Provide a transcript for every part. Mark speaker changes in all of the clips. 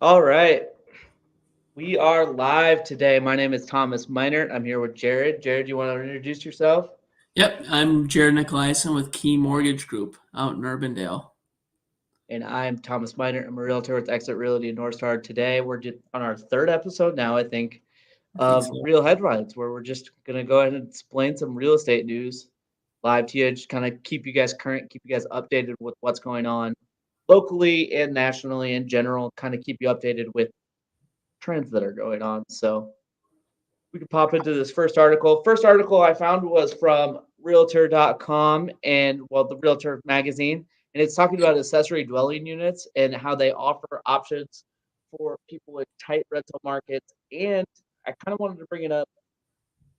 Speaker 1: All right. We are live today. My name is Thomas Minert. I'm here with Jared. Jared, you want to introduce yourself?
Speaker 2: Yep, I'm Jared Nicolaisen with Key Mortgage Group out in Urbandale.
Speaker 1: And I'm Thomas Minert. I'm a realtor with Exit Realty in North Star. Today, we're just on our third episode now, I think,
Speaker 2: I think
Speaker 1: of
Speaker 2: so.
Speaker 1: Real Headlines, where we're just going to go ahead and explain some real estate news live to you, just kind of keep you guys current, keep you guys updated with what's going on locally and nationally in general, kind of keep you updated with trends that are going on. So, we can pop into this first article. First article I found was from realtor.com and the Realtor magazine. And it's talking about accessory dwelling units and how they offer options for people in tight rental markets. And I kind of wanted to bring it up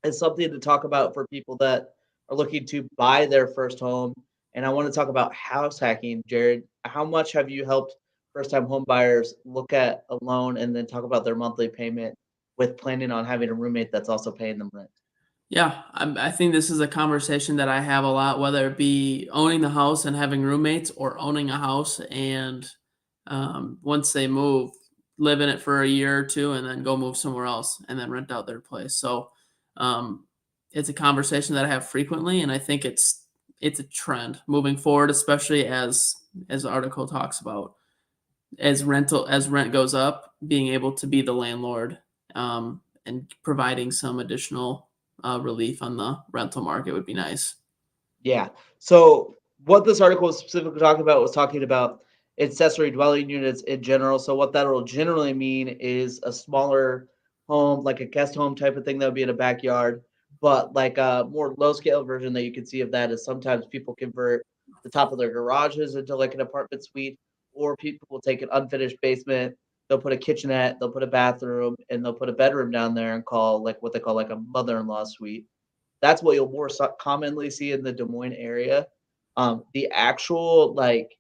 Speaker 1: as something to talk about for people that are looking to buy their first home. And I want to talk about house hacking. Jared, how much have you helped first time home buyers look at a loan and then talk about their monthly payment with planning on having a roommate that's also paying them rent?
Speaker 2: Yeah, I think this is a conversation that I have a lot, whether it be owning the house and having roommates or owning a house and once they move, live in it for a year or two and then go move somewhere else and then rent out their place. So um, it's a conversation that I have frequently, and I think it's a trend moving forward, especially as the article talks about. As rent goes up, being able to be the landlord and providing some additional relief on the rental market would be nice.
Speaker 1: Yeah. So what this article was specifically talking about was talking about accessory dwelling units in general. So what that will generally mean is a smaller home, like a guest home type of thing that would be in a backyard. But like a more low scale version that you can see of that is sometimes people convert the top of their garages into like an apartment suite, or people will take an unfinished basement. They'll put a kitchenette, they'll put a bathroom, and they'll put a bedroom down there and call like what they call like a mother-in-law suite. That's what you'll more commonly see in the Des Moines area. The actual like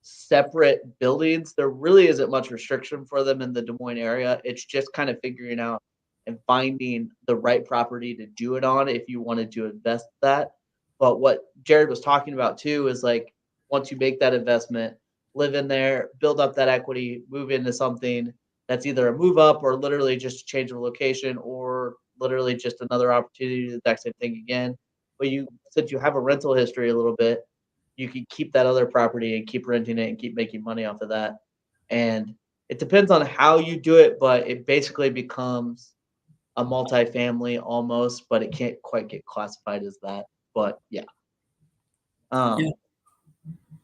Speaker 1: separate buildings, there really isn't much restriction for them in the Des Moines area. It's just kind of figuring out and finding the right property to do it on if you wanted to invest that. But what Jared was talking about too is like once you make that investment, live in there, build up that equity, move into something that's either a move up or literally just a change of location or literally just another opportunity to do the exact same thing again. But you since you have a rental history a little bit, you can keep that other property and keep renting it and keep making money off of that. And it depends on how you do it, but it basically becomes a multifamily almost, but it can't quite get classified as that. But yeah.
Speaker 2: Yeah,
Speaker 1: Um,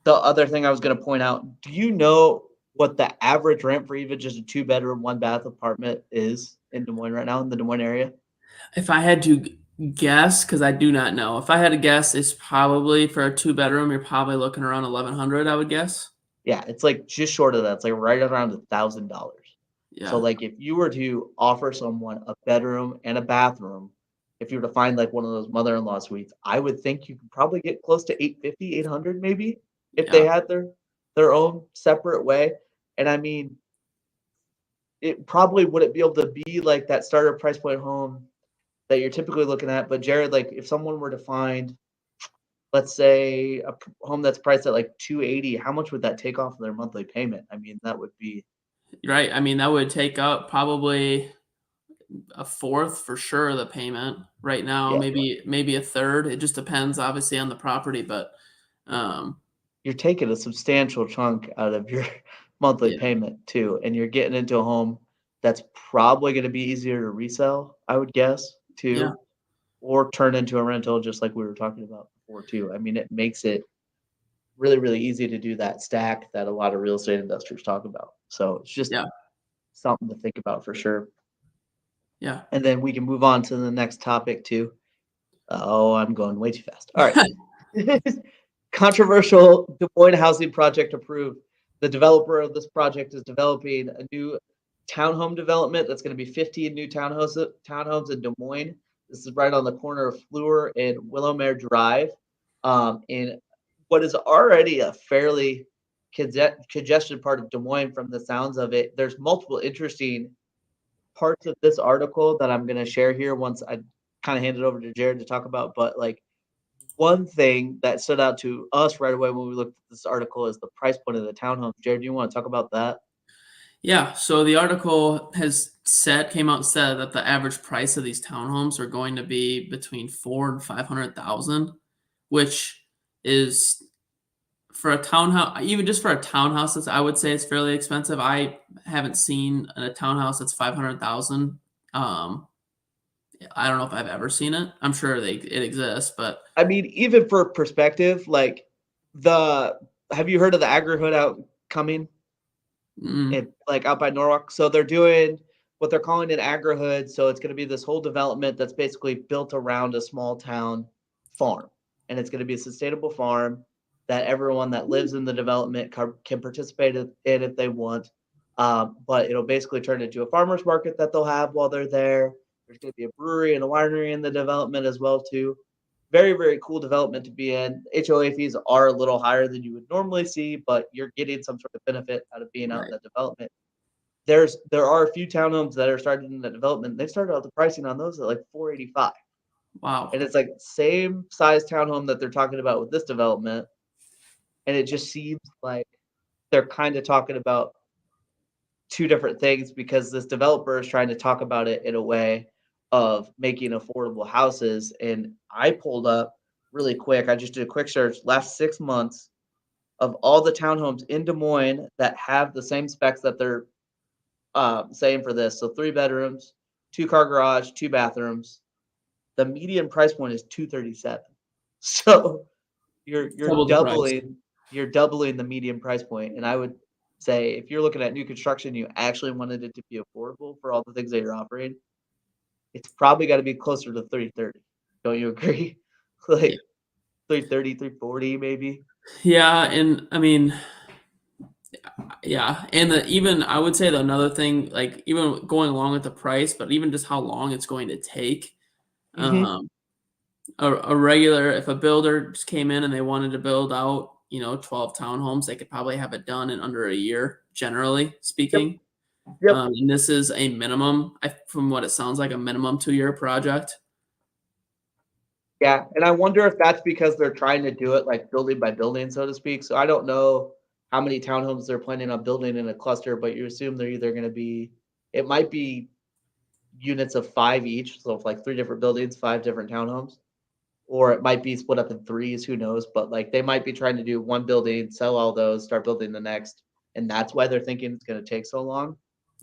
Speaker 1: the other thing I was going to point out, do you know what the average rent for even just a two-bedroom, one bath apartment is in Des Moines right now in the Des Moines area?
Speaker 2: if I had to guess, because I do not know, if I had to guess, it's probably for a two bedroom. You're probably looking around 1,100, I would guess.
Speaker 1: Yeah, it's like just short of that. It's like right around $1,000. So
Speaker 2: Yeah,
Speaker 1: like if you were to offer someone a bedroom and a bathroom, if you were to find like one of those mother-in-law suites, I would think you could probably get close to 850, 800 maybe if they
Speaker 2: yeah,
Speaker 1: had their own separate way. And I mean, it probably wouldn't be able to be like that starter price point home that you're typically looking at. But Jared, like if someone were to find, let's say, home that's priced at like 280, how much would that take off of their monthly payment? I mean, that would be
Speaker 2: right. I mean, that would take up probably a fourth for sure of the payment right now,
Speaker 1: yeah.
Speaker 2: maybe a third. It just depends, obviously, on the property, but um,
Speaker 1: You're taking a substantial chunk out of your monthly
Speaker 2: yeah,
Speaker 1: payment too, and you're getting into a home that's probably gonna be easier to resell, I would guess,
Speaker 2: yeah,
Speaker 1: too, or turn into a rental just like we were talking about before too. I mean, it makes it really, really easy to do that stack that a lot of real estate investors talk about. So it's just
Speaker 2: yeah,
Speaker 1: something to think about for sure.
Speaker 2: yeah.
Speaker 1: And then we can move on to the next topic too. Oh, I'm going way too fast. All right. Controversial Des Moines housing project approved. The developer of this project is developing a new townhome development that's going to be 15 new townhomes in Des Moines. This is right on the corner of Fleur and Willowmere Drive, in what is already a fairly congested part of Des Moines. From the sounds of it, there's multiple interesting parts of this article that I'm going to share here once I kind of hand it over to Jared to talk about. But like one thing that stood out to us right away when we looked at this article is the price point of the townhomes. Jared, do you want to talk about that?
Speaker 2: Yeah, so the article came out and said that the average price of these townhomes are going to be between 4 and 500,000, which is for a townhouse, even just for a townhouse, I would say it's fairly expensive. I haven't seen a townhouse that's 500,000. Um, I don't know if I've ever seen it. I'm sure it exists, but
Speaker 1: I mean, even for perspective, like the have you heard of the Agri-Hood out coming?
Speaker 2: mm,
Speaker 1: It like out by Norwalk. So they're doing what they're calling an agri-hood. So it's going to be this whole development that's basically built around a small town farm, and it's going to be a sustainable farm that everyone that lives in the development can participate in if they want. But it'll basically turn into a farmers market that they'll have while they're there. There's going to be a brewery and a winery in the development as well too. Very, very cool development to be in. HOA fees are a little higher than you would normally see, but you're getting some sort of benefit out of being out in
Speaker 2: right.
Speaker 1: that development. There are a few townhomes that are starting in the development. They started out the pricing on those at like 485. And
Speaker 2: Wow.
Speaker 1: it's like same size townhome that they're talking about with this development. And it just seems like they're kind of talking about two different things because this developer is trying to talk about it in a way of making affordable houses. And I pulled up really quick, I just did a quick search last 6 months of all the townhomes in Des Moines that have the same specs that they're saying for this. So 3 bedrooms, 2 car garage, 2 bathrooms. The median price point is 237. So you're
Speaker 2: Double the price.
Speaker 1: doubling the median price point. And I would say if you're looking at new construction, you actually wanted it to be affordable for all the things that you're offering, it's probably got to be closer to 330. Don't you agree?
Speaker 2: Yeah.
Speaker 1: Like 330, 340 maybe.
Speaker 2: Yeah, and I mean, yeah, and even I would say that another thing, like even going along with the price, but even just how long it's going to take.
Speaker 1: Hmm.
Speaker 2: Um, a regular, if a builder just came in and they wanted to build out, 12 townhomes, they could probably have it done in under a year, generally
Speaker 1: Yep.
Speaker 2: speaking.
Speaker 1: Yep.
Speaker 2: And this is a minimum, from what it sounds like, a minimum 2-year project.
Speaker 1: Yeah, and I wonder if that's because they're trying to do it like building by building, so to speak. So I don't know how many townhomes they're planning on building in a cluster, but you assume they're either going to be, it might be units of five each, so if like three different buildings, five different townhomes, or it might be split up in threes, who knows? But like they might be trying to do one building, sell all those, start building the next, and that's why they're thinking it's going to take so long.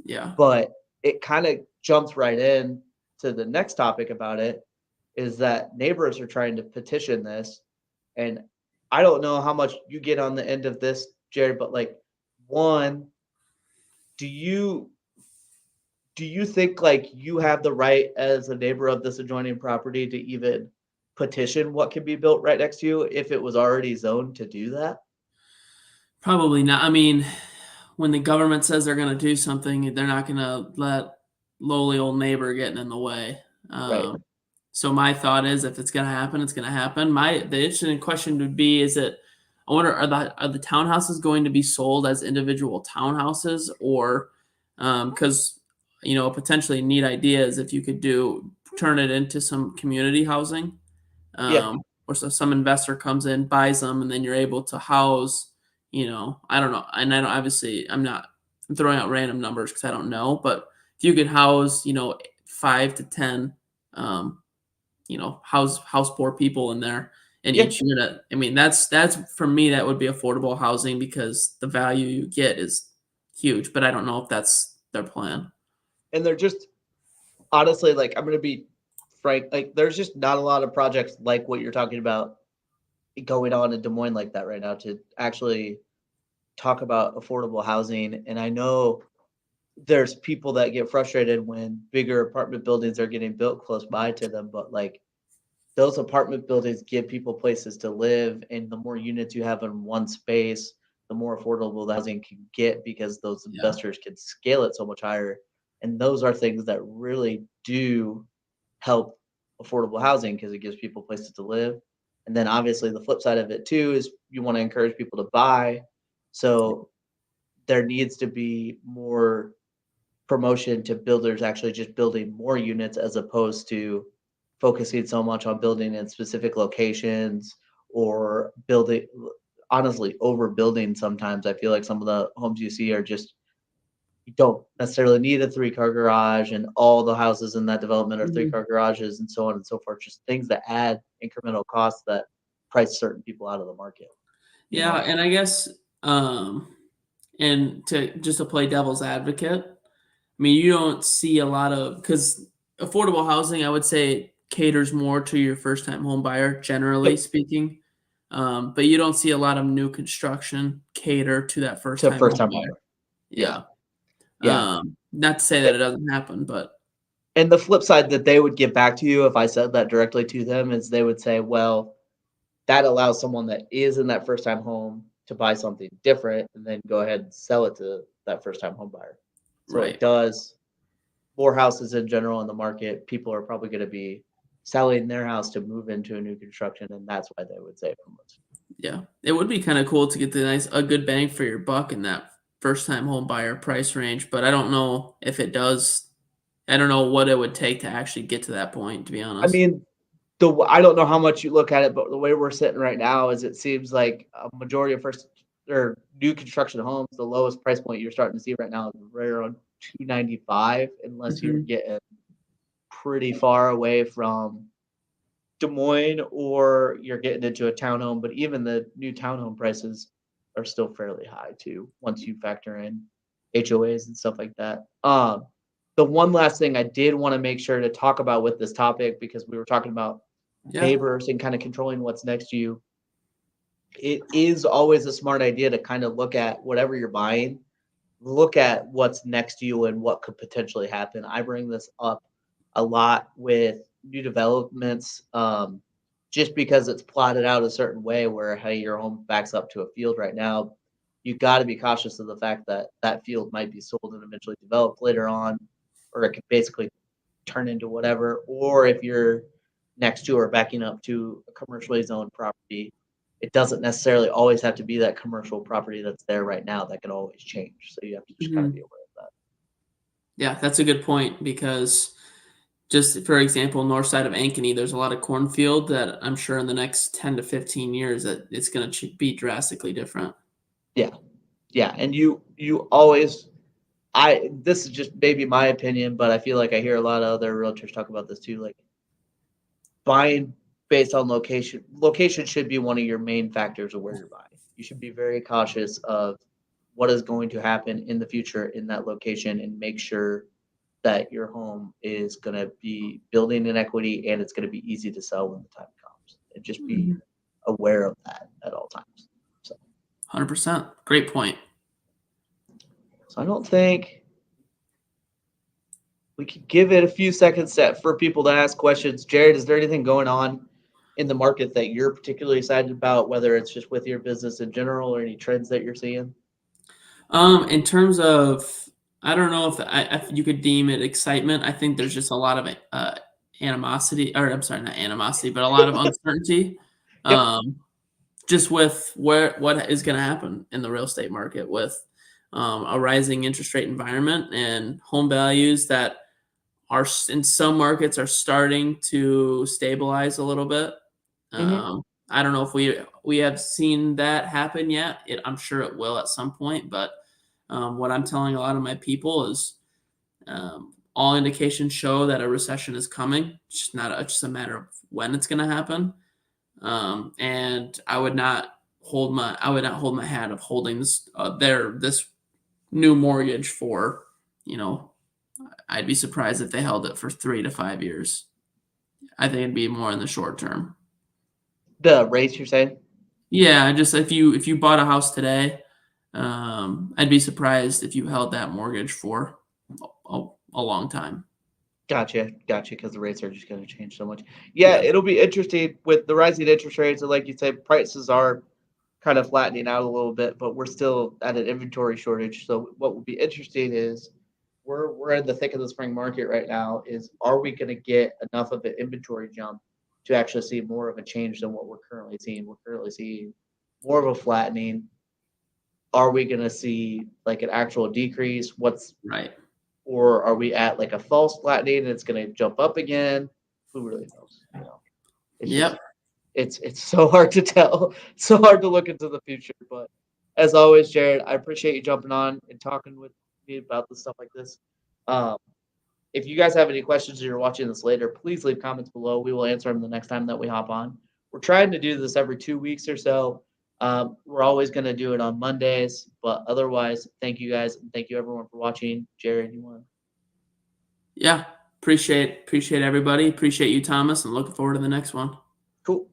Speaker 2: Yeah,
Speaker 1: But it kind of jumps right in to the next topic about it is that neighbors are trying to petition this. And I don't know how much you get on the end of this, Jared, but like, one, do you think like you have the right as a neighbor of this adjoining property to even petition what can be built right next to you if it was already zoned to do that?
Speaker 2: probably not. I mean, when the government says they're going to do something, they're not going to let lowly old neighbor getting in the way.
Speaker 1: Right.
Speaker 2: So my thought is, if it's going to happen, it's going to happen. The interesting question would be: is it? I wonder, are the townhouses going to be sold as individual townhouses, or because a potentially neat idea is if you could turn it into some community housing,
Speaker 1: Yeah.
Speaker 2: or so some investor comes in, buys them, and then you're able to house. I don't know, and I don't, obviously I'm throwing out random numbers because I don't know, but if you could house 5 to 10 um, house poor people in there in
Speaker 1: Yeah.
Speaker 2: each unit. I mean, that's for me, that would be affordable housing because the value you get is huge, but I don't know if that's their plan.
Speaker 1: And they're just honestly like I'm gonna be frank, like there's just not a lot of projects like what you're talking about going on in Des Moines like that right now to actually talk about affordable housing. And I know there's people that get frustrated when bigger apartment buildings are getting built close by to them, but like those apartment buildings give people places to live, and the more units you have in one space, the more affordable the housing can get because those
Speaker 2: Yeah.
Speaker 1: investors can scale it so much higher. And those are things that really do help affordable housing because it gives people places to live. And then obviously the flip side of it too is you want to encourage people to buy. So there needs to be more promotion to builders actually just building more units as opposed to focusing so much on building in specific locations or building honestly overbuilding sometimes. I feel like some of the homes you see are just you don't necessarily need a three-car garage, and all the houses in that development are
Speaker 2: Mhm.
Speaker 1: three-car garages, and so on and so forth. Just things that add incremental costs that price certain people out of the market, you
Speaker 2: Yeah,
Speaker 1: know?
Speaker 2: and I guess, um, and to play devil's advocate, I mean, you don't see a lot of because affordable housing, I would say, caters more to your first time home buyer, generally
Speaker 1: Yep.
Speaker 2: speaking. But you don't see a lot of new construction cater to that first
Speaker 1: To
Speaker 2: time home
Speaker 1: first-time
Speaker 2: buyer.
Speaker 1: buyer. Yeah,
Speaker 2: Yeah.
Speaker 1: yeah.
Speaker 2: Not to say that it doesn't happen, but
Speaker 1: And the flip side that they would give back to you if I said that directly to them is they would say, "Well, that allows someone that is in that first time home to buy something different and then go ahead and sell it to that first time home buyer." So it
Speaker 2: right.
Speaker 1: does more houses in general in the market, people are probably gonna be selling their house to move into a new construction, and that's why they would save the most.
Speaker 2: Yeah. It would be kinda cool to get a good bang for your buck in that first time home buyer price range, but I don't know if it does. I don't know what it would take to actually get to that point, to be
Speaker 1: I
Speaker 2: honest.
Speaker 1: mean, I don't know how much you look at it, but the way we're sitting right now is it seems like a majority of first or new construction homes, the lowest price point you're starting to see right now is right around 295, unless you're
Speaker 2: Mhm.
Speaker 1: getting pretty far away from Des Moines or you're getting into a townhome, but even the new townhome prices are still fairly high too, once you factor in HOAs and stuff like that. The one last thing I did want to make sure to talk about with this topic, because we were talking about
Speaker 2: Yeah.
Speaker 1: neighbors and kind of controlling what's next to you. It is always a smart idea to kind of look at whatever you're buying, look at what's next to you and what could potentially happen. I bring this up a lot with new developments, just because it's plotted out a certain way where, hey, your home backs up to a field right now. You got to be cautious of the fact that that field might be sold and eventually developed later on, or it could basically turn into whatever. Or if you're next to or backing up to a commercially zoned property, it doesn't necessarily always have to be that commercial property that's there right now. That can always change. So you have to just kind of be
Speaker 2: Mhm.
Speaker 1: aware of that.
Speaker 2: Yeah, that's a good point because just for example, north side of Ankeny, there's a lot of cornfield that I'm sure in the next 10 to 15 years that it's gonna be drastically different.
Speaker 1: Yeah. Yeah. And you always I this is just maybe my opinion, but I feel like I hear a lot of other realtors talk about this too. Like buying based on location. Location should be one of your main factors of where you're buying. You should be very cautious of what is going to happen in the future in that location and make sure that your home is going to be building an equity and it's going to be easy to sell when the time comes. And just be
Speaker 2: Mhm.
Speaker 1: aware of that at all times. So,
Speaker 2: 100%. Great point.
Speaker 1: so I don't think we could give it a few seconds for people to ask questions. Jared, is there anything going on in the market that you're particularly excited about, whether it's just with your business in general or any trends that you're seeing?
Speaker 2: In terms of, I don't know if you could deem it excitement. I think there's just a lot of animosity, or I'm sorry, not animosity, but a lot of uncertainty.
Speaker 1: Yep.
Speaker 2: Um, just with what is going to happen in the real estate market with a rising interest rate environment and home values that in some markets are starting to stabilize a little bit.
Speaker 1: Hmm.
Speaker 2: I don't know if we have seen that happen yet. I'm sure it will at some point, but what I'm telling a lot of my people is all indications show that a recession is coming. It's just not it's just a matter of when it's going to happen. And I would not hold my hat of holding this new mortgage for, you know, I'd be surprised if they held it for 3 to 5 years. I think it'd be more in the short term.
Speaker 1: The rates you're saying?
Speaker 2: Yeah, just if you bought a house today, I'd be surprised if you held that mortgage for a long time.
Speaker 1: Gotcha, gotcha. Because the rates are just gonna change so much. Yeah,
Speaker 2: Yeah.
Speaker 1: it'll be interesting with the rising interest rates, and like you said, prices are kind of flattening out a little bit, but we're still at an inventory shortage. So what will be interesting is we're in the thick of the spring market right now. Is are we gonna get enough of an inventory jump to actually see more of a change than what we're currently seeing? We're currently seeing more of a flattening. Are we gonna see like an actual decrease? What's
Speaker 2: Right.
Speaker 1: or are we at like a false flattening and it's going to jump up again? Who really knows? You know, it's just
Speaker 2: Yep.
Speaker 1: it's so hard to tell. It's so hard to look into the future. But as always, Jared, I appreciate you jumping on and talking with me about this stuff like this. Um, if you guys have any questions or you're watching this later, please leave comments below. We will answer them the next time that we hop on. We're trying to do this every 2 weeks or so. We're always going to do it on Mondays, but otherwise, thank you guys and thank you everyone for watching. Jared, you want?
Speaker 2: Yeah, appreciate everybody. Appreciate you, Thomas, and looking forward to the next one.
Speaker 1: Cool.